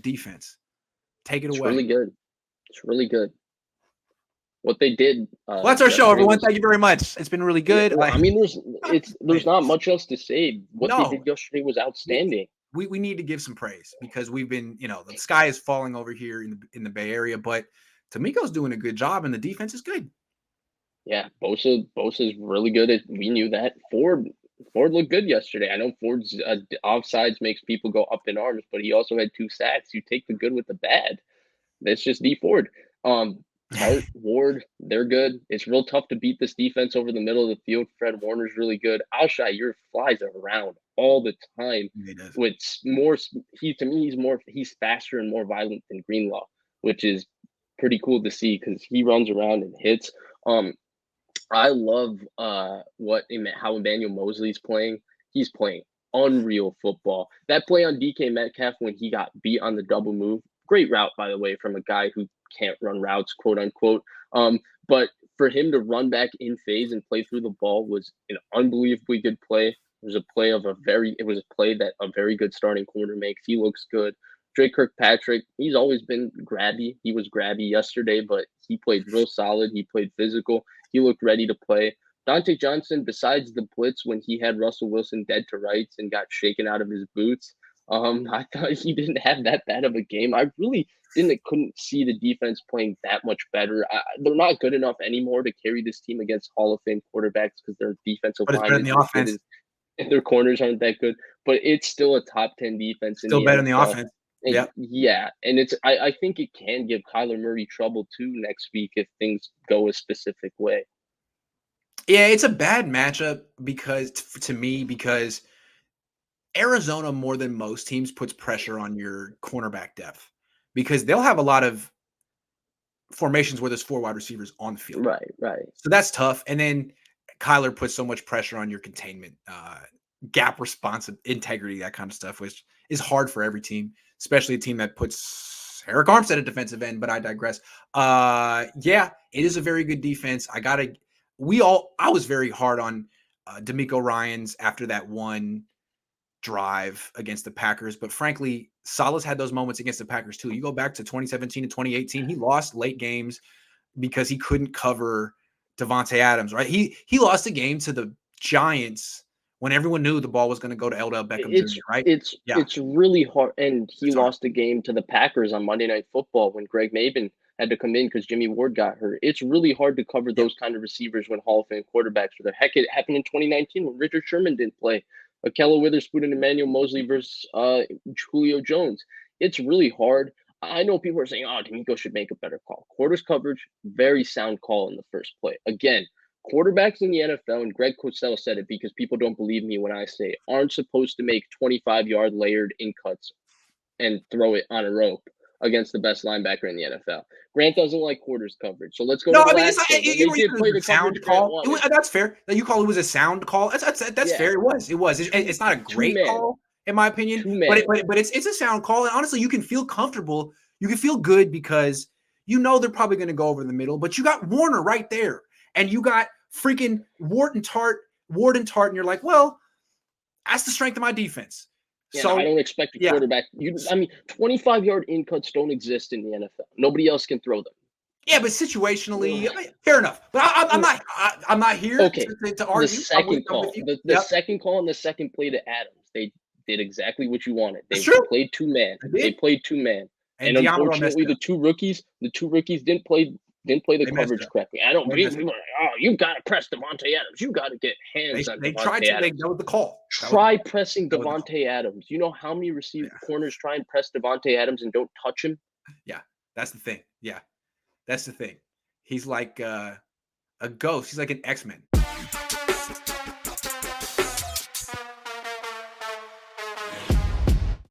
defense. Take it It's away. really good. It's really good. What they did Well, that's our show, yesterday everyone. was Thank you very much. It's been really yeah, good. well, I mean, there's not much else to say. What they No, did yesterday was outstanding. we need to give some praise because we've been, the sky is falling over here in the Bay Area, but D'Amico's doing a good job and the defense is good. Yeah, Bosa's really good at. We knew that. Ford looked good yesterday. I know Ford's offsides makes people go up in arms, but he also had 2 sacks. You take the good with the bad. That's just D Ford. Tart, Ward, they're good. It's real tough to beat this defense over the middle of the field. Fred Warner's really good. Alshai, your flies are around all the time. He does. With more, he's faster and more violent than Greenlaw, which is pretty cool to see because he runs around and hits. I love how Emmanuel Mosley's playing. He's playing unreal football. That play on DK Metcalf when he got beat on the double move, great route by the way from a guy who can't run routes, quote unquote. But for him to run back in phase and play through the ball was an unbelievably good play. It was a play that a very good starting corner makes. He looks good. Drake Kirkpatrick, he's always been grabby. He was grabby yesterday, but he played real solid. He played physical. He looked ready to play. Dante Johnson, besides the blitz when he had Russell Wilson dead to rights and got shaken out of his boots, I thought he didn't have that bad of a game. I really couldn't see the defense playing that much better. They're not good enough anymore to carry this team against Hall of Fame quarterbacks because their defensive But it's line better than the offense. and their corners aren't that good. But it's still a top 10 defense in Still the better NFL. than the offense. And yeah, and I think it can give Kyler Murray trouble too next week if things go a specific way. Yeah, it's a bad matchup because Arizona, more than most teams, puts pressure on your cornerback depth because they'll have a lot of formations where there's 4 wide receivers on the field. Right. So that's tough. And then Kyler puts so much pressure on your containment, gap response, integrity, that kind of stuff, which is hard for every team, especially a team that puts Eric Armstead at defensive end, but I digress. Yeah, it is a very good defense. I was very hard on D'Amico Ryans after that one drive against the Packers, but frankly, Saleh's had those moments against the Packers too. You go back to 2017 and 2018, he lost late games because he couldn't cover Devontae Adams, right? He lost a game to the Giants when everyone knew the ball was going to go to Odell Beckham Jr., right? It's really hard, and he lost a game to the Packers on Monday Night Football when Greg Maben had to come in because Jimmy Ward got hurt. It's really hard to cover those kind of receivers when Hall of Fame quarterbacks are there. Heck, it happened in 2019 when Richard Sherman didn't play. Ahkello Witherspoon and Emmanuel Mosley versus Julio Jones. It's really hard. I know people are saying, oh, D'Amico should make a better call. Quarters coverage, very sound call in the first play. Again, quarterbacks in the NFL, and Greg Cosell said it because people don't believe me when I say it, aren't supposed to make 25-yard layered in cuts and throw it on a rope against the best linebacker in the NFL. Grant doesn't like quarters coverage. So let's go to the last play. You did play the sound call. That's fair. You call it was a sound call. That's fair. It was. It's not a great call, in my opinion, but it's a sound call. And honestly, you can feel comfortable. You can feel good because they're probably going to go over the middle, but you got Warner right there. And you got freaking Ward and Tart, and you're like, well, that's the strength of my defense. Yeah, so I don't expect a quarterback. 25-yard in cuts don't exist in the NFL. Nobody else can throw them. Yeah, but situationally, fair enough. But I'm not here to argue. The second call, the second call and the second play to Adams, they did exactly what you wanted. They played 2-man. They played 2-man, and unfortunately, the two rookies didn't play the coverage correctly. I don't believe you got to press Devontae Adams. You got to get hands on Devontae Adams. That was the call. Try pressing Devontae Adams. You know how many corners try and press Devontae Adams and don't touch him? Yeah, that's the thing. Yeah, that's the thing. He's like a ghost. He's like an X-Men.